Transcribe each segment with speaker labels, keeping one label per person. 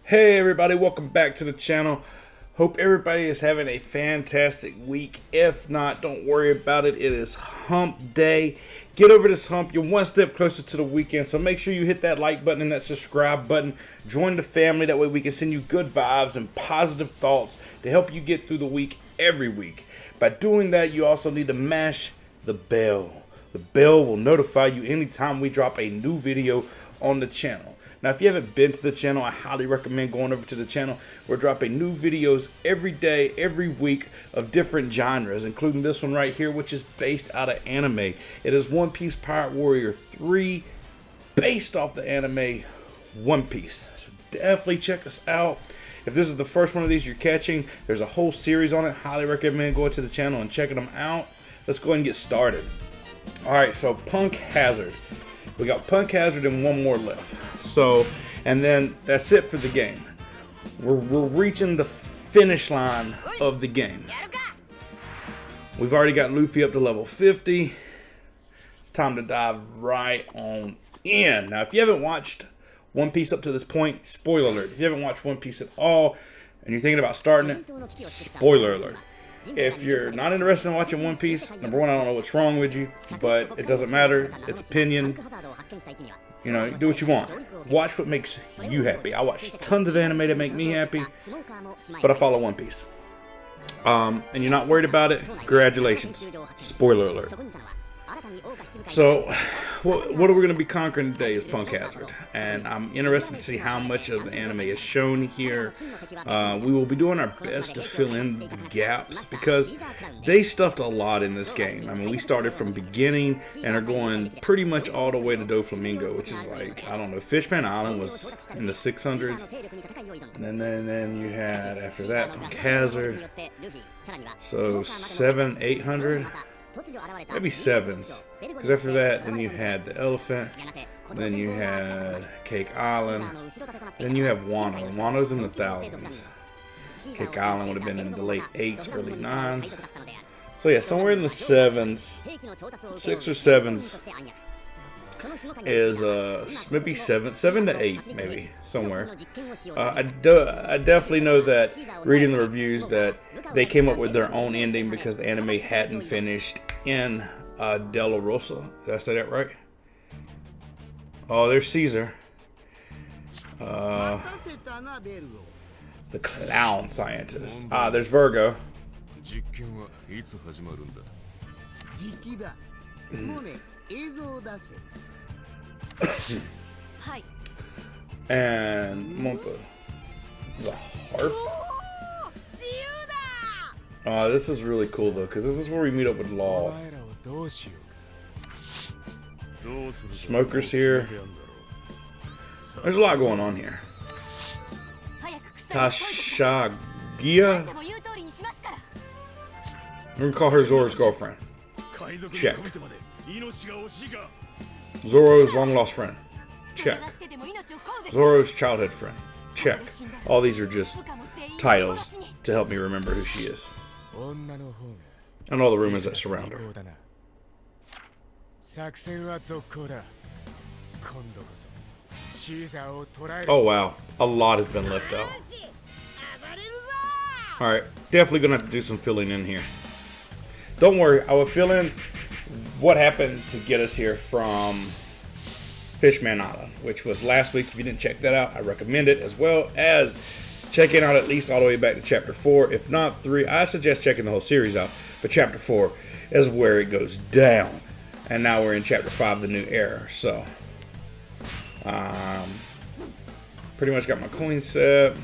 Speaker 1: Hey everybody, welcome back to the channel. Hope everybody is having a fantastic week. If not, don't worry about it. It is hump day. Get over this hump. You're one step closer to the weekend, so make sure you hit that like button and that subscribe button. Join the family. That way we can send you good vibes and positive thoughts to help you get through the week every week. By doing that, you also need to mash the bell. The bell will notify you anytime we drop a new video on the channel. Now, if you haven't been to the channel, I highly recommend going over to the channel. We're dropping new videos every day, every week of different genres, including this one right here, which is based out of anime. It is One Piece Pirate Warrior 3, based off the anime One Piece. So definitely check us out. If this is the first one of these you're catching, there's a whole series on it. Highly recommend going to the channel and checking them out. Let's go ahead and get started. All right, so Punk Harad. We got Punk Harad and one more left. So, and then that's it for the game. We're reaching the finish line of the game. We've already got Luffy up to level 50. It's time to dive right on in. Now, if you haven't watched One Piece up to this point, spoiler alert. If you haven't watched One Piece at all and you're thinking about starting it, spoiler alert. If you're not interested in watching One Piece, number one, I don't know what's wrong with you, but it doesn't matter. It's opinion. You know, do what you want. Watch what makes you happy. I watch tons of anime that make me happy, but I follow One Piece. And you're not worried about it, congratulations. Spoiler alert. So, what are we going to be conquering today is Punk Harad, and I'm interested to see how much of the anime is shown here. We will be doing our best to fill in the gaps, because they stuffed a lot in this game. I mean, we started from beginning and are going pretty much all the way to Doflamingo, which is like, I don't know, Fishman Island was in the 600s, and then you had, after that, Punk Harad, so 700, 800. Maybe 7s, because after that, then you had the elephant, then you had Cake Island, then you have Wano. Wano's in the 1000s. Cake Island would have been in the late 8s, early 9s. So yeah, somewhere in the 7s, 6 or 7s is maybe 7 to 8, maybe somewhere. I definitely know that reading the reviews that they came up with their own ending because the anime hadn't finished in De La Rosa. Did I say that right? Oh, there's Cesar. The clown scientist. Ah, there's Virgo. And Monta. The harp. This is really cool though, because this is where we meet up with Law. Smokers here. There's a lot going on here. Tashagia. We're gonna call her Zoro's girlfriend. Check. Zoro's long lost friend. Check. Zoro's childhood friend. Check. All these are just titles to help me remember who she is. And all the rumors that surround her. Oh wow, a lot has been left out. Alright, definitely gonna have to do some filling in here. Don't worry, I will fill in what happened to get us here from Fishman Island, which was last week. If you didn't check that out, I recommend it, as well as checking out at least all the way back to chapter 4, if not 3. I suggest checking the whole series out, but chapter 4 is where it goes down. And now we're in chapter 5, the new era. So, pretty much got my coin set.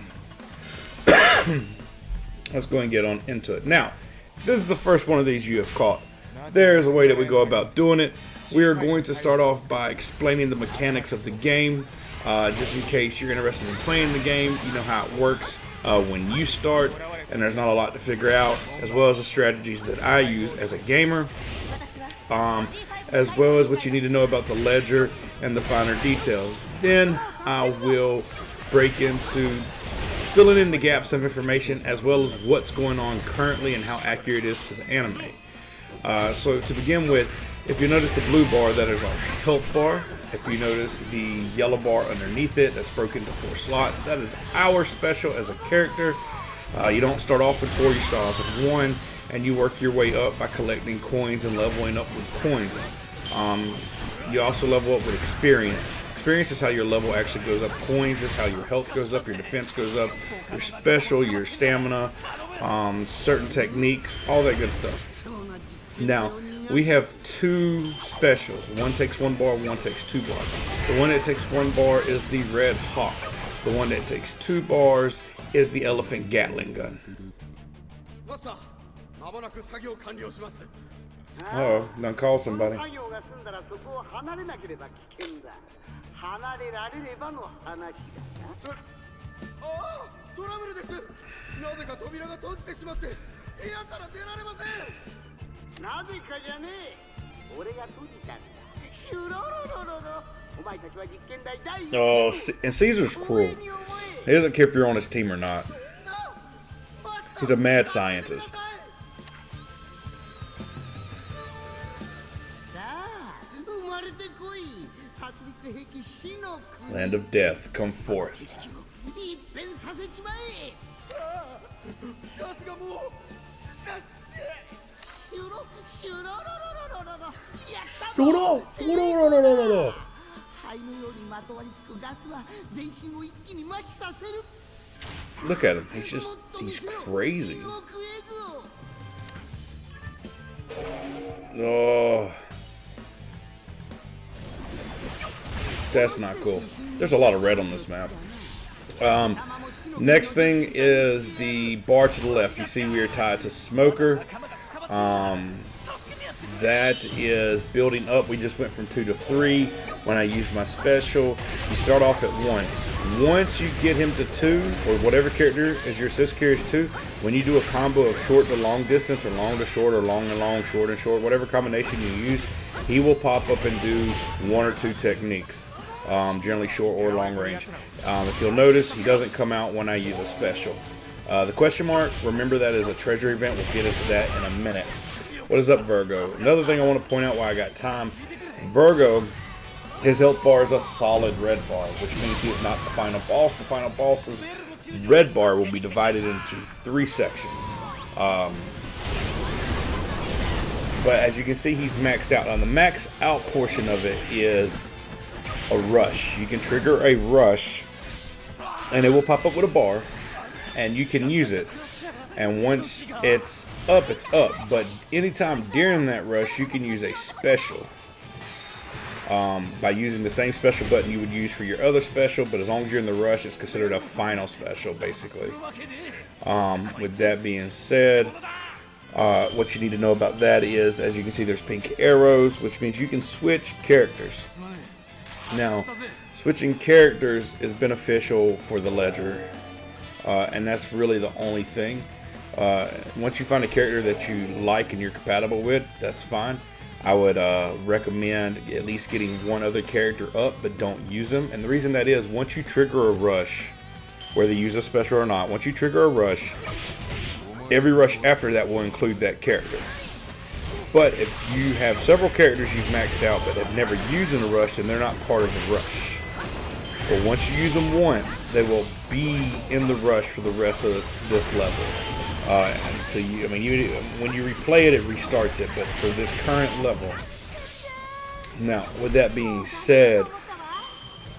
Speaker 1: Let's go and get on into it. Now, if this is the first one of these you have caught, there's a way that we go about doing it. We are going to start off by explaining the mechanics of the game. Just in case you're interested in playing the game, you know how it works when you start, and there's not a lot to figure out, as well as the strategies that I use as a gamer, as well as what you need to know about the ledger and the finer details. Then I will break into filling in the gaps of information, as well as what's going on currently and how accurate it is to the anime. So to begin with, if you notice the blue bar, that is our health bar. If you notice the yellow bar underneath it, that's broken into 4 slots. That is our special as a character. You don't start off with 4, you start off with 1, and you work your way up by collecting coins and leveling up with coins. You also level up with experience. Experience is how your level actually goes up. Coins is how your health goes up, your defense goes up, your special, your stamina, certain techniques, all that good stuff. Now, we have 2 specials. One takes 1 bar, one takes 2 bars. The one that takes 1 bar is the Red Hawk. The one that takes 2 bars is the Elephant Gatling gun. Uh-oh, done call somebody. Oh, and Cesar's cruel. He doesn't care if you're on his team or not. He's a mad scientist. Land of Death, come forth. Look at him. He's crazy. Oh. That's not cool. There's a lot of red on this map. Next thing is the bar to the left. You see we are tied to Smoker. That is building up. We just went from 2 to 3 when I used my special. You start off at 1. Once you get him to 2, or whatever character is your assist carry is 2, when you do a combo of short to long distance, or long to short, or long to long, short and short, whatever combination you use, he will pop up and do 1 or 2 techniques, generally short or long range. If you'll notice, he doesn't come out when I use a special. The question mark, remember that is a treasure event. We'll get into that in a minute. What is up, Virgo? Another thing I want to point out while I got time, Virgo, his health bar is a solid red bar, which means he is not the final boss. The final boss's red bar will be divided into 3 sections. But as you can see, he's maxed out. Now, the max out portion of it is a rush. You can trigger a rush, and it will pop up with a bar, and you can use it. And once it's up, it's up. But anytime during that rush, you can use a special. By using the same special button you would use for your other special, but as long as you're in the rush, it's considered a final special, basically. With that being said, what you need to know about that is, as you can see, there's pink arrows, which means you can switch characters. Now, switching characters is beneficial for the ledger, and that's really the only thing. Once you find a character that you like and you're compatible with, that's fine. I would recommend at least getting 1 other character up, but don't use them. And the reason that is, once you trigger a rush, whether you use a special or not, once you trigger a rush, every rush after that will include that character. But if you have several characters you've maxed out but have never used in a rush, then they're not part of the rush. But once you use them once, they will be in the rush for the rest of this level. Until you, when you replay it, it restarts it. But for this current level, now with that being said,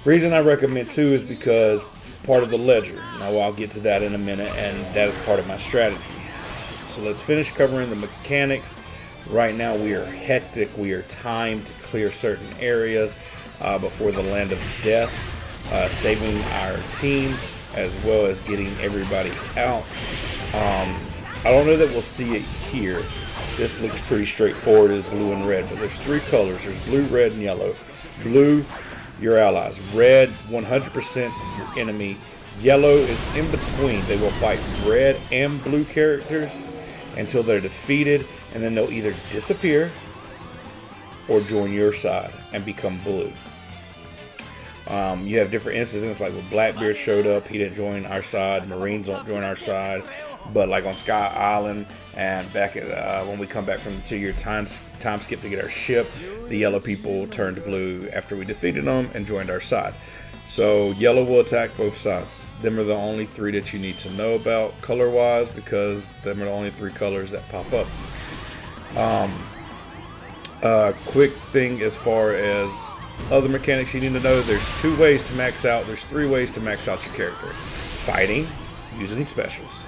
Speaker 1: reason I recommend 2 is because part of the ledger. Now I'll get to that in a minute, and that is part of my strategy. So let's finish covering the mechanics. Right now we are hectic. We are timed to clear certain areas before the Land of Death, saving our team as well as getting everybody out. I don't know that we'll see it here. This looks pretty straightforward as blue and red, but there's 3 colors. There's blue, red, and yellow. Blue, your allies. Red, 100% your enemy. Yellow is in between. They will fight red and blue characters until they're defeated, and then they'll either disappear or join your side and become blue. You have different incidents, like when Blackbeard showed up, he didn't join our side. Marines don't join our side. But like on Sky Island and back at when we come back from the 2-year time skip to get our ship, the yellow people turned blue after we defeated them and joined our side. So yellow will attack both sides. Them are the only 3 that you need to know about color-wise, because them are the only 3 colors that pop up. Quick thing as far as other mechanics you need to know, there's 2 ways to max out. There's 3 ways to max out your character. Fighting, using specials.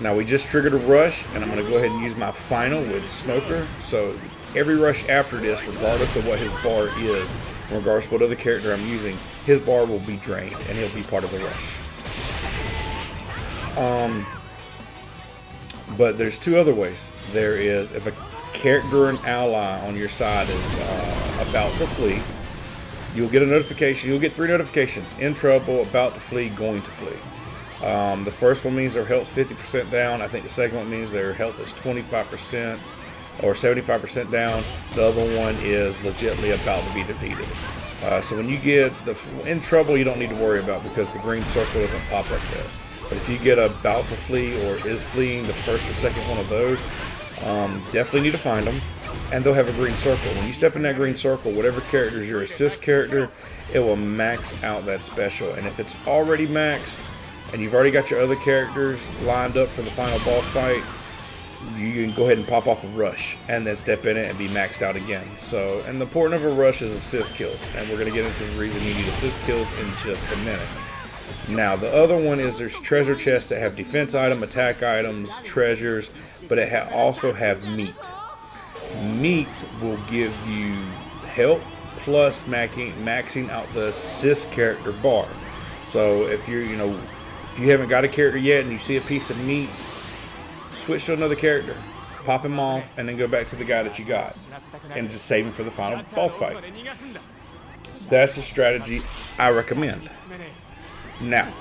Speaker 1: Now we just triggered a rush, and I'm going to go ahead and use my final with Smoker. So every rush after this, regardless of what his bar is, regardless of what other character I'm using, his bar will be drained, and he'll be part of the rush. But there's 2 other ways. There is, if a character or an ally on your side is about to flee, you'll get a notification. You'll get 3 notifications: in trouble, about to flee, going to flee. The first one means their health's 50% down. I think the second one means their health is 25% or 75% down. The other one is legitimately about to be defeated. So when you get the in trouble, you don't need to worry about, because the green circle doesn't pop up there. But if you get about to flee or is fleeing, the first or second one of those, definitely need to find them, and they'll have a green circle. When you step in that green circle, whatever character is your assist character, it will max out that special. And if it's already maxed and you've already got your other characters lined up for the final boss fight, you can go ahead and pop off a rush and then step in it and be maxed out again. So, and the point of a rush is assist kills, and we're going to get into the reason you need assist kills in just a minute. Now, the other one is there's treasure chests that have defense item, attack items, treasures, but it also have meat. Meat will give you health plus maxing out the assist character bar. So if you're, if you haven't got a character yet and you see a piece of meat, switch to another character, pop him off, and then go back to the guy that you got, and just save him for the final boss fight. That's a strategy I recommend. Now,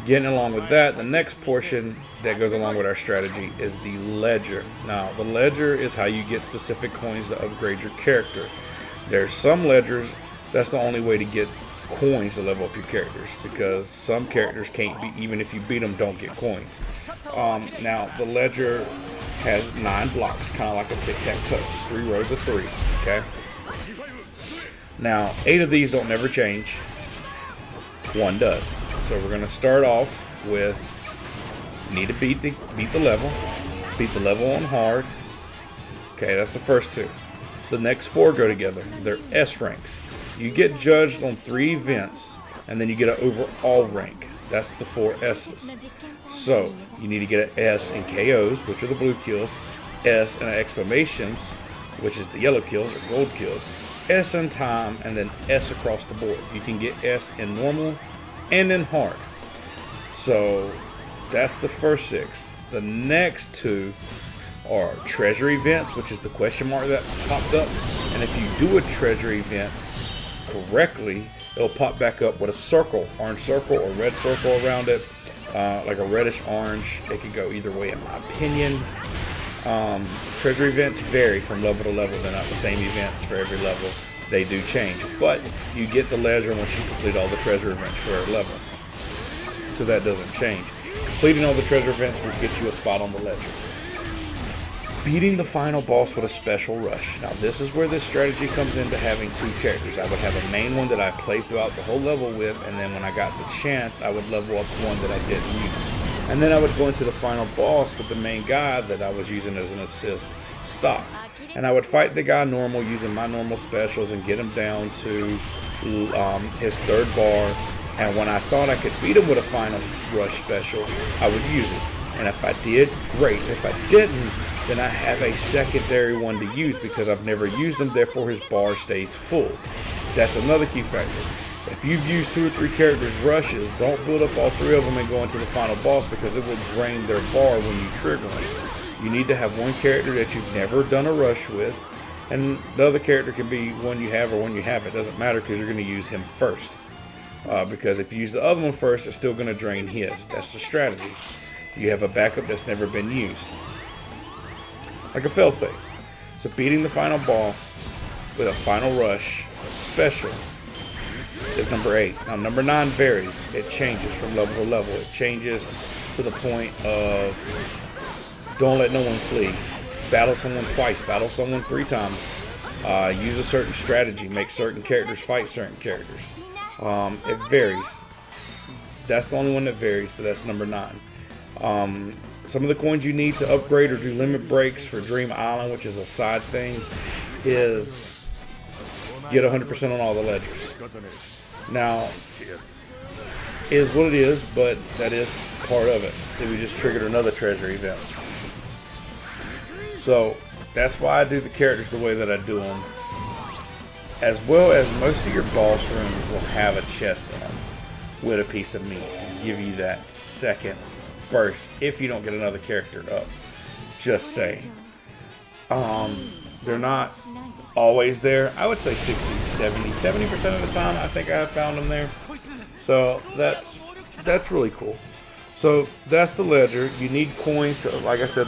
Speaker 1: getting along with that, the next portion that goes along with our strategy is the ledger. Now, the ledger is how you get specific coins to upgrade your character. There's some ledgers that's the only way to get coins to level up your characters, because some characters can't be, even if you beat them, don't get coins. Now, the ledger has 9 blocks, kind of like a tic-tac-toe, 3 rows of 3, okay? Now, 8 of these don't never change. 1 does. So we're going to start off with, need to beat the level on hard. Okay, that's the first 2. The next 4 go together. They're S ranks. You get judged on 3 events, and then you get an overall rank. That's the 4 S's. So you need to get an S in KOs, which are the blue kills, S in exclamations, which is the yellow kills or gold kills, S in time, and then S across the board. You can get S in normal and in hard. So that's the first 6. The next 2 are treasure events, which is the question mark that popped up. And if you do a treasure event correctly, it'll pop back up with a circle, orange circle or red circle around it, like a reddish orange. It could go either way in my opinion. Treasure events vary from level to level. They're not the same events for every level. They do change, but you get the ledger once you complete all the treasure events for every level. So that doesn't change. Completing all the treasure events will get you a spot on the ledger. Beating the final boss with a special rush. Now this is where this strategy comes into having 2 characters. I would have a main one that I played throughout the whole level with, and then when I got the chance, I would level up one that I didn't use. And then I would go into the final boss with the main guy that I was using as an assist stock. And I would fight the guy normal using my normal specials and get him down to his 3rd bar. And when I thought I could beat him with a final rush special, I would use it. And if I did, great. If I didn't, then I have a secondary one to use because I've never used them, therefore his bar stays full. That's another key factor. If you've used 2 or 3 characters' rushes, don't build up all 3 of them and go into the final boss, because it will drain their bar when you trigger them. You need to have one character that you've never done a rush with, and the other character can be one you have or one you haven't. It doesn't matter, because you're going to use him first. Because if you use the other one first, it's still going to drain his. That's the strategy. You have a backup that's never been used, like a failsafe. So beating the final boss with a final rush special is number 8. Now number 9 varies. It changes from level to level. It changes to the point of don't let no one flee. Battle someone twice. Battle someone 3 times. Use a certain strategy. Make certain characters fight certain characters. It varies. That's the only one that varies, but that's number 9. Some of the coins you need to upgrade or do limit breaks for Dream Island, which is a side thing, is get 100% on all the ledgers. Now, is what it is, but that is part of it. See, we just triggered another treasure event. So that's why I do the characters the way that I do them. As well as most of your boss rooms will have a chest in them with a piece of meat to give you that second burst if you don't get another character up. Just saying. They're not always there. I would say 60, 70% of the time I think I have found them there. So that's really cool. So that's the ledger. You need coins to, like I said,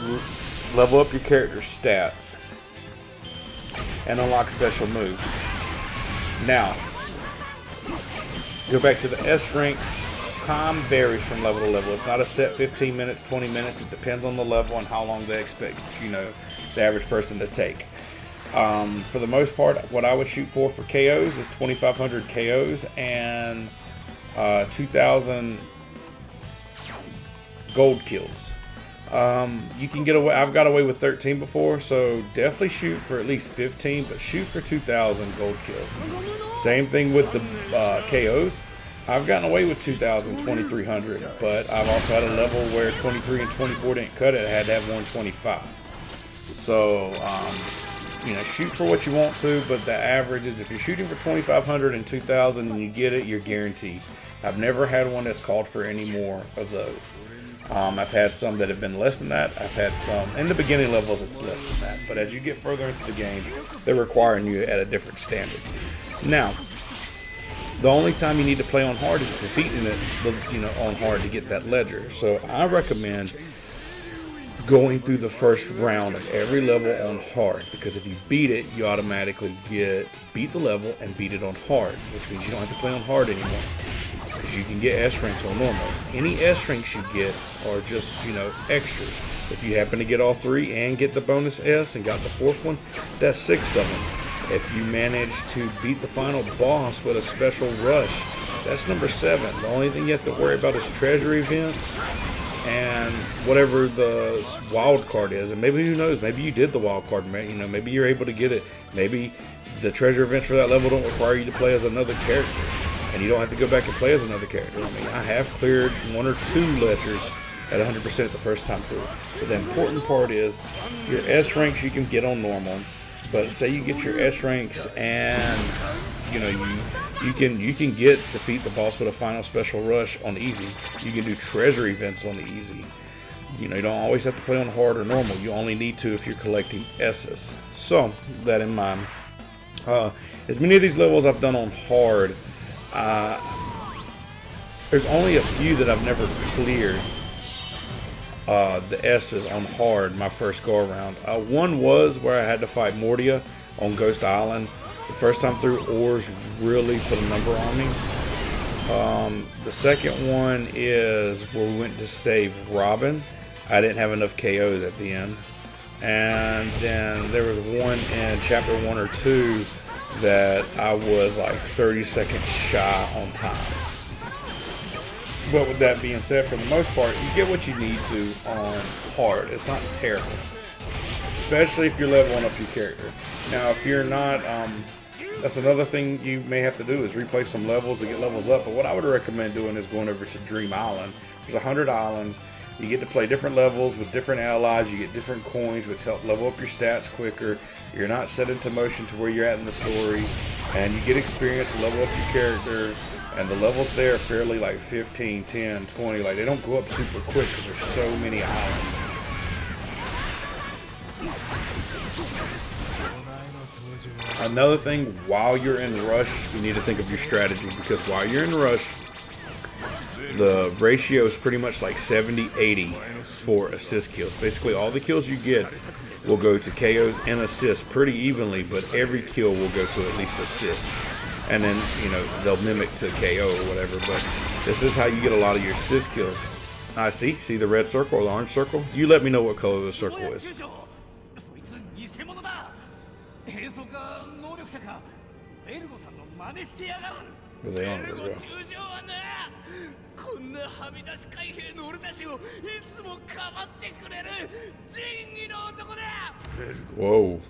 Speaker 1: level up your character's stats and unlock special moves. Now, go back to the S ranks. Time varies from level to level. It's not a set 15 minutes, 20 minutes. It depends on the level and how long they expect, the average person to take. For the most part, what I would shoot for KOs is 2,500 KOs and 2,000 gold kills. You can get away. I've got away with 13 before, so definitely shoot for at least 15, but shoot for 2,000 gold kills. Same thing with the KOs. I've gotten away with 2,000, 2,300, but I've also had a level where 23 and 24 didn't cut it. I had to have 125. So, shoot for what you want to, but the average is if you're shooting for 2,500 and 2,000 and you get it, you're guaranteed. I've never had one that's called for any more of those. I've had some that have been less than that. I've had some in the beginning levels it's less than that, but as you get further into the game, they're requiring you at a different standard. Now, the only time you need to play on hard is defeating it, on hard to get that ledger. So I recommend going through the first round of every level on hard, because if you beat it, you automatically beat the level and beat it on hard, which means you don't have to play on hard anymore, because you can get S ranks on normals. Any S ranks you get are just extras. If you happen to get all 3 and get the bonus S and got the 4th one, that's 6 of them. If you manage to beat the final boss with a special rush, that's number 7. The only thing you have to worry about is treasure events and whatever the wild card is. And maybe, who knows, maybe you did the wild card, maybe you're able to get it. Maybe the treasure events for that level don't require you to play as another character, and you don't have to go back and play as another character. I have cleared 1 or 2 ledgers at 100% the first time through. But the important part is your S ranks you can get on normal. But say you get your S ranks and you can defeat the boss with a final special rush on easy. You can do treasure events on the easy. You don't always have to play on hard or normal. You only need to if you're collecting S's. So that in mind. As many of these levels I've done on hard, there's only a few that I've never cleared the S's on hard my first go around. One was where I had to fight Mordia on Ghost Island. The first time through, ores really put a number on me. The second one is where we went to save Robin. I didn't have enough KOs at the end. And then there was one in chapter 1 or 2 that I was like 30 seconds shy on time. But with that being said, for the most part, you get what you need to on hard. It's not terrible, especially if you're leveling up your character. Now, if you're not, that's another thing you may have to do is replay some levels to get levels up. But what I would recommend doing is going over to Dream Island. There's 100 islands. You get to play different levels with different allies. You get different coins, which help level up your stats quicker. You're not set into motion to where you're at in the story, and you get experience to level up your character. And the levels there are fairly like 15, 10, 20. Like, they don't go up super quick because there's so many islands. Another thing, while you're in rush, you need to think of your strategy, because while you're in rush, the ratio is pretty much like 70-80 for assist kills. Basically, all the kills you get will go to KOs and assists pretty evenly, but every kill will go to at least assists. and then, you know, they'll mimic to KO or whatever. But this is how you get a lot of your Cis kills. I see the red circle or the orange circle. You let me know what color the circle is. Where they on, bro? Whoa.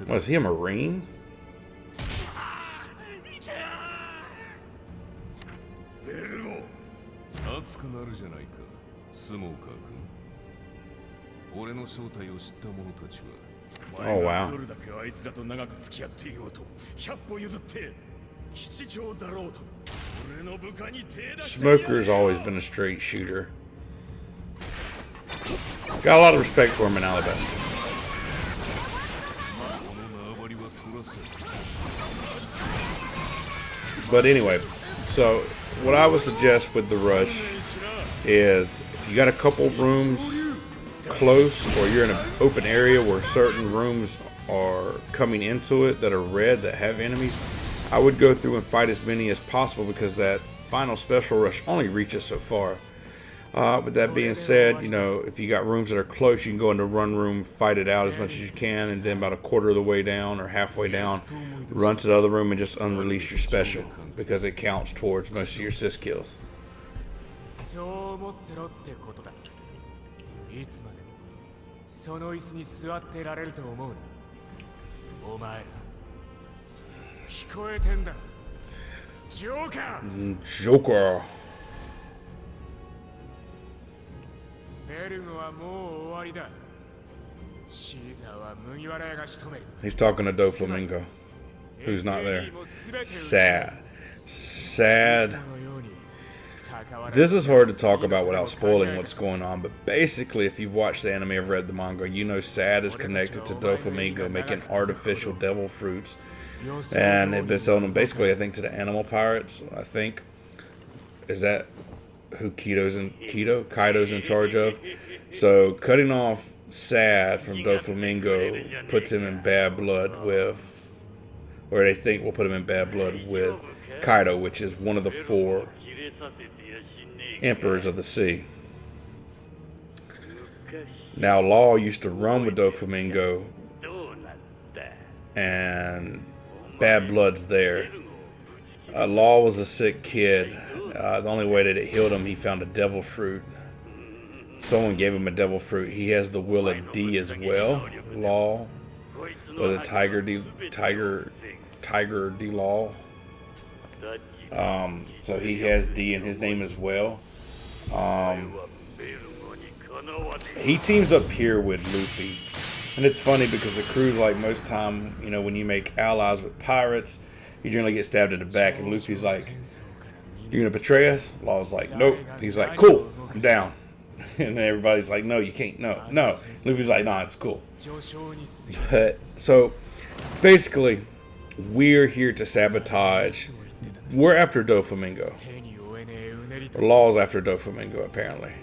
Speaker 1: Was he a Marine? Oh wow. Smoker's always been a straight shooter. Got a lot of respect for him in Alabaster. But anyway, so what I would suggest with the rush is if you got a couple rooms close or you're in an open area where certain rooms are coming into it that are red that have enemies, I would go through and fight as many as possible because that final special rush only reaches so far. With that being said, you know, if you got rooms that are close, you can go into one room, fight it out as much as you can, and then about a quarter of the way down or halfway down, run to the other room and just unrelease your special because it counts towards most of your Cis kills. Joker. He's talking to Doflamingo, who's not there. Sad. This is hard to talk about without spoiling what's going on, but basically, if you've watched the anime or read the manga, you know Sad is connected to Doflamingo, making artificial devil fruits, and they've been selling them basically, I think, to the animal pirates. I think is that who Kaido's in charge of. So cutting off Sad from Doflamingo puts him in bad blood with, or they think will put him in bad blood with Kaido, which is one of the 4 emperors of the sea. Now Law used to run with Doflamingo, and bad blood's there. Law was a sick kid. The only way that it healed him, he found a devil fruit. Someone gave him a devil fruit. He has the will of D as well. Law was a Tiger D Law. So he has D in his name as well. He teams up here with Luffy, and it's funny because the crew's like most time, you know, when you make allies with pirates, you generally get stabbed in the back, and Luffy's like, "You gonna betray us?" Law's like, "Nope." He's like, "Cool, I'm down." And then everybody's like, "No, you can't. No." Luffy's like, "Nah, it's cool." But so basically, we're here to sabotage. We're after Doflamingo. Law's after Doflamingo, apparently.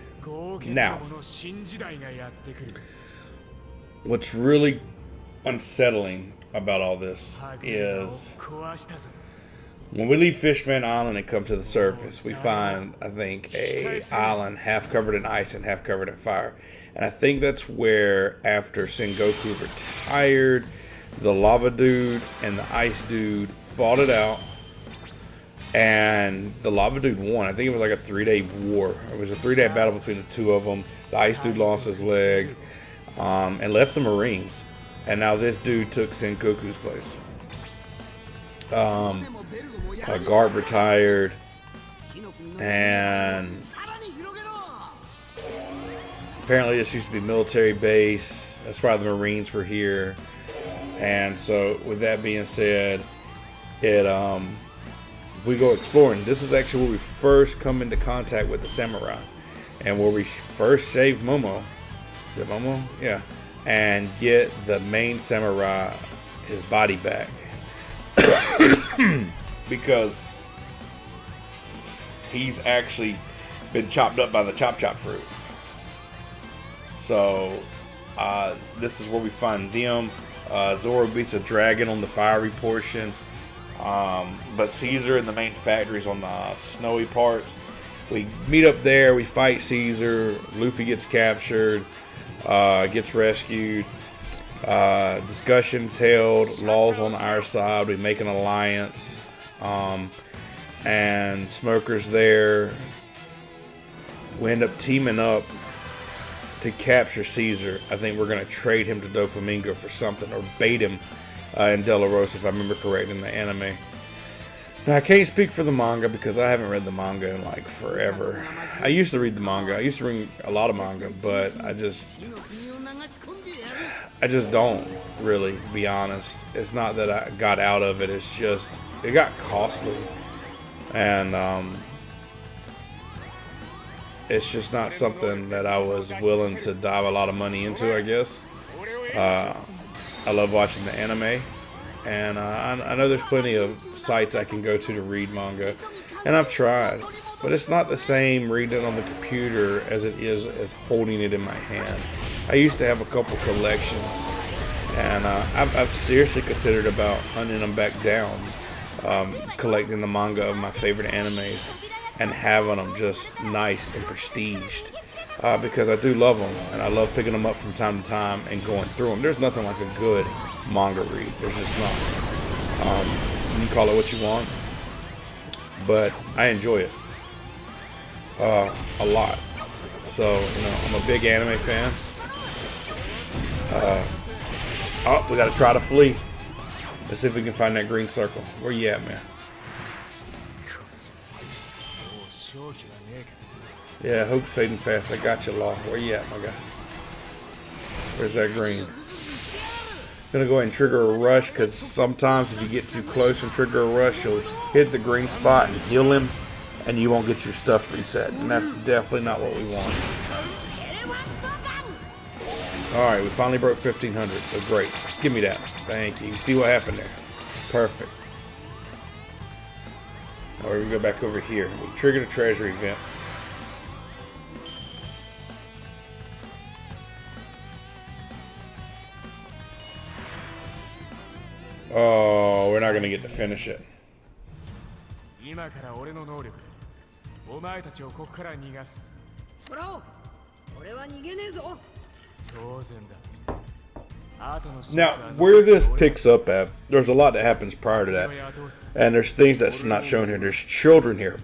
Speaker 1: Now, what's really unsettling about all this is when we leave Fishman Island and come to the surface, we find, I think, a island half covered in ice and half covered in fire. And I think that's where, after Sengoku retired, the lava dude and the ice dude fought it out. And the lava dude won. I think it was like a 3-day war. It was a 3-day battle between the two of them. The ice dude lost his leg and left the Marines. And now this dude took Sengoku's place. A guard retired, and apparently this used to be a military base. That's why the Marines were here. And so, with that being said, we go exploring. This is actually where we first come into contact with the samurai, and where we first save Momo. Is it Momo? Yeah. And get the main samurai his body back. Because he's actually been chopped up by the chop fruit. So this is where we find them. Zoro beats a dragon on the fiery portion. But Cesar and the main factory is on the snowy parts. We meet up there. We fight Cesar. Luffy gets captured. Gets rescued. Discussions held. Laws on our side. We make an alliance. And Smoker's there. We end up teaming up to capture Cesar. I think we're going to trade him to Doflamingo for something, or bait him in De La Rosa, if I remember correct, in the anime. Now, I can't speak for the manga because I haven't read the manga in like forever. I used to read the manga. I used to read a lot of manga, but I just don't really, to be honest. It's not that I got out of it. It's just, it got costly. And it's just not something that I was willing to dive a lot of money into, I guess. I love watching the anime. And I know there's plenty of sites I can go to read manga. And I've tried. But it's not the same reading it on the computer as it is as holding it in my hand. I used to have a couple collections. And I've seriously considered about hunting them back down. Collecting the manga of my favorite animes. And having them just nice and prestiged. Because I do love them. And I love picking them up from time to time and going through them. There's nothing like a good manga read. There's just not. You can call it what you want. But I enjoy it. A lot. So, you know, I'm a big anime fan. Oh, we gotta try to flee. Let's see if we can find that green circle. Where you at, man? Yeah, hope's fading fast. I got you, Law. Where you at, my guy? Where's that green? Gonna go ahead and trigger a rush, because sometimes if you get too close and trigger a rush, you'll hit the green spot and heal him, and you won't get your stuff reset. And that's definitely not what we want. Alright, we finally broke 1500, so great. Give me that. Thank you. You see what happened there? Perfect. Now we're gonna go back over here. We triggered a treasure event. Oh, we're not gonna get to finish it. Now, where this picks up at, there's a lot that happens prior to that. And there's things that's not shown here. There's children here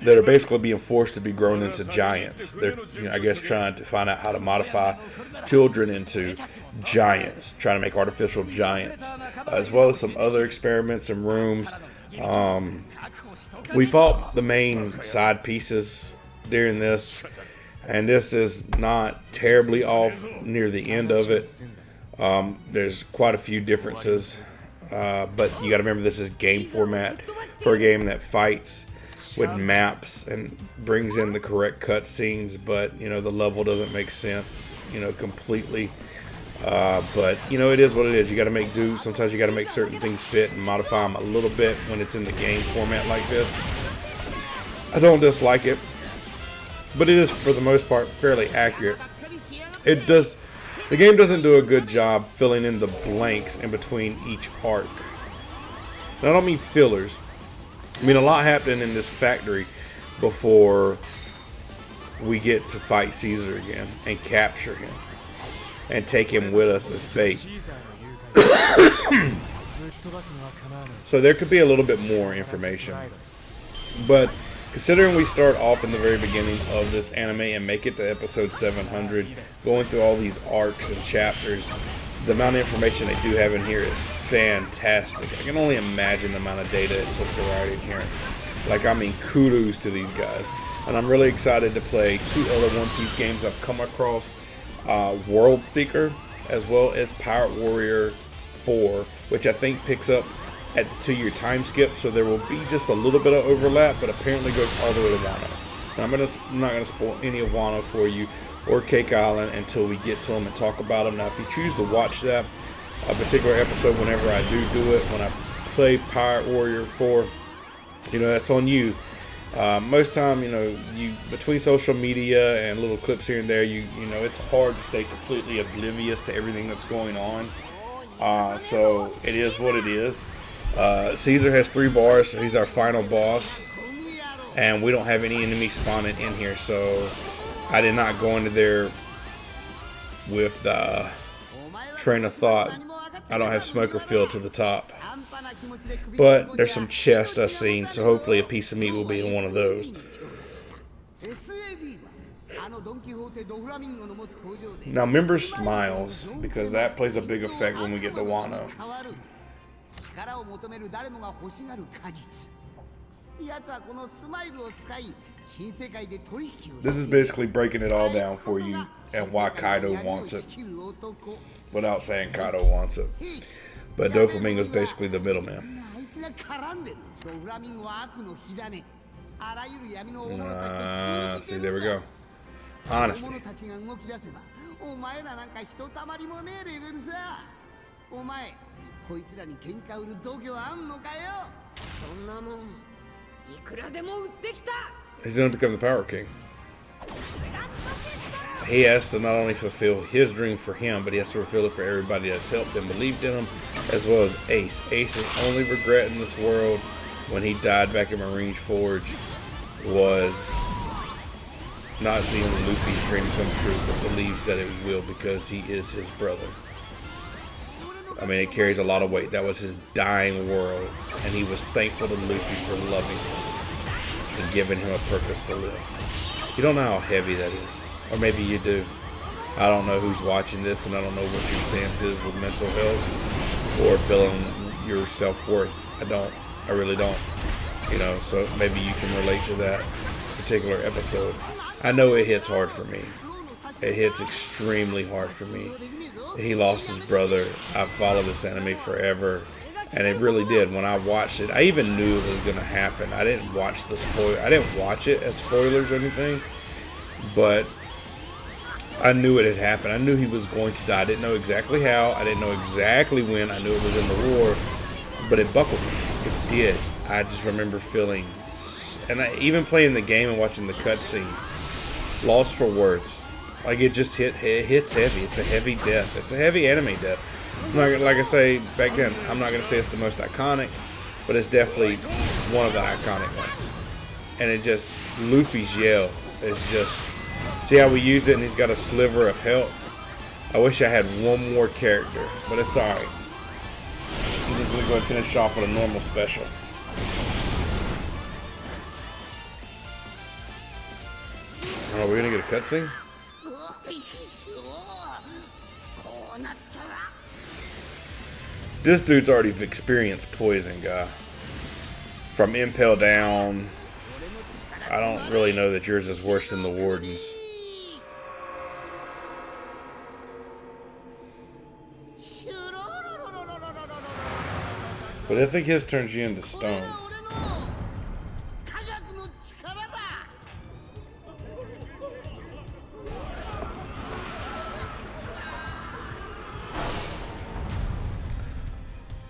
Speaker 1: that are basically being forced to be grown into giants. They're, you know, I guess, trying to find out how to modify children into giants, trying to make artificial giants, as well as some other experiments and rooms. We fought the main side pieces during this, and this is not terribly off near the end of it. There's quite a few differences, but you got to remember this is game format for a game that fights with maps and brings in the correct cutscenes, but you know the level doesn't make sense, you know, completely. But you know, it is what it is. You got to make do. Sometimes you got to make certain things fit and modify them a little bit when it's in the game format like this. I don't dislike it, but it is for the most part fairly accurate. It does. The game doesn't do a good job filling in the blanks in between each arc. And I don't mean fillers. I mean a lot happening in this factory before we get to fight Cesar again and capture him and take him with us as bait. So there could be a little bit more information. But considering we start off in the very beginning of this anime and make it to episode 700, going through all these arcs and chapters, the amount of information they do have in here is fantastic. I can only imagine the amount of data it took to write in here. Like, I mean, kudos to these guys. And I'm really excited to play two other One Piece games I've come across. World Seeker, as well as Pirate Warrior 4, which I think picks up at the 2-year time skip, so there will be just a little bit of overlap, but apparently goes all the way to Wano. Now, I'm not going to spoil any of Wano for you or Cake Island until we get to them and talk about them. Now, if you choose to watch that particular episode whenever I do it, when I play Pirate Warrior 4, you know, that's on you. Most time, you between social media and little clips here and there, it's hard to stay completely oblivious to everything that's going on. So it is what it is. Cesar has 3 bars, so he's our final boss, and we don't have any enemy spawning in here. So I did not go into there with the train of thought. I don't have smoke or fuel to the top. But there's some chests I've seen, so hopefully a piece of meat will be in one of those. Now remember smiles, because that plays a big effect when we get to Wano. This is basically breaking it all down for you and why Kaido wants it, without saying Kaido wants it. But Doflamingo's basically the middleman. See, there we go. Honesty. He's going to become the Power King. He has to not only fulfill his dream for him, but he has to fulfill it for everybody that's helped and believed in him, as well as Ace. Ace's only regret in this world when he died back in Marine's Forge was not seeing Luffy's dream come true, but believes that it will because he is his brother. I mean, it carries a lot of weight. That was his dying world, and he was thankful to Luffy for loving him and giving him a purpose to live. You don't know how heavy that is. Or maybe you do. I don't know who's watching this, and I don't know what your stance is with mental health or feeling your self-worth. I don't. I really don't. So maybe you can relate to that particular episode. I know it hits hard for me. It hits extremely hard for me. He lost his brother. I've followed this anime forever, and it really did. When I watched it, I even knew it was going to happen. I didn't watch the spoiler. I didn't watch it as spoilers or anything, but I knew it had happened. I knew he was going to die. I didn't know exactly how. I didn't know exactly when. I knew it was in the war, but it buckled me. It did. I just remember feeling, and even playing the game and watching the cutscenes, lost for words. Like it just hits heavy. It's a heavy death. It's a heavy anime death. Like I say back then, I'm not going to say it's the most iconic, but it's definitely one of the iconic ones. And it just, Luffy's yell is just, see how we use it and he's got a sliver of health? I wish I had one more character, but it's alright. I'm just going to go and finish off with a normal special. Oh, we're going to get a cutscene? This dude's already experienced poison, guy. From Impel down, I don't really know that yours is worse than the Warden's. But I think his turns you into stone.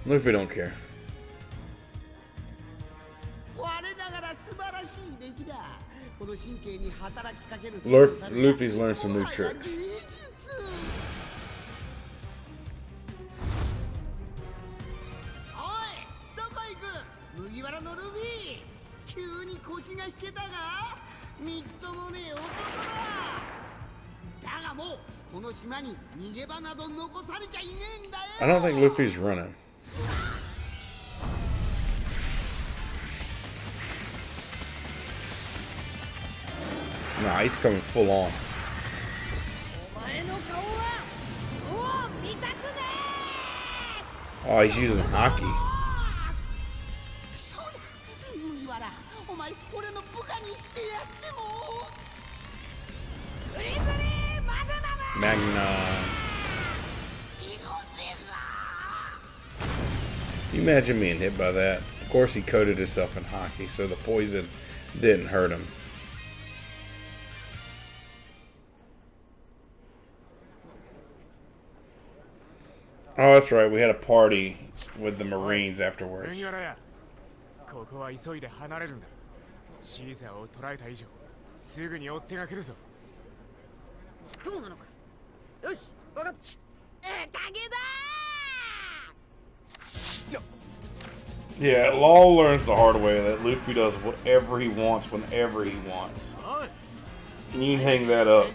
Speaker 1: Luffy don't care. Luffy's learned some new tricks. I don't think Luffy's running. Nah, he's coming full on. Oh, he's using hockey. Magna. You imagine being hit by that? Of course, he coated himself in hockey, so the poison didn't hurt him. Oh, that's right. We had a party with the Marines afterwards.
Speaker 2: シーザーを捕らえた以上すぐに追っ手が来るぞ。
Speaker 3: そうなのか。よし、わかった。
Speaker 1: Yeah, Law learns the hard way that Luffy does whatever he wants whenever he wants. And you can hang that up.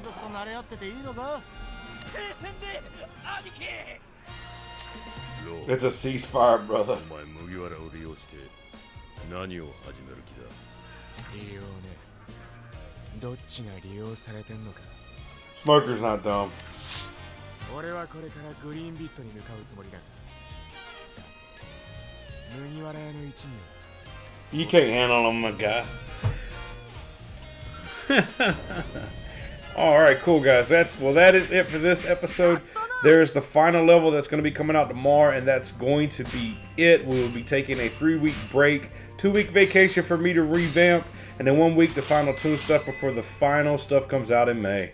Speaker 1: It's a ceasefire, brother.
Speaker 2: 利用ね。どっちが利用されてんのか。
Speaker 1: Smoker's not dumb.
Speaker 2: 俺はこれからグリーンビットに向かうつもりだ。さあ、麦わら屋の一味は。
Speaker 1: You can't handle him, my guy. Alright, cool guys. That is it for this episode. There's the final level that's going to be coming out tomorrow, and that's going to be it. We will be taking a 3-week break, 2-week vacation for me to revamp, and then 1 week the final tune stuff before the final stuff comes out in May.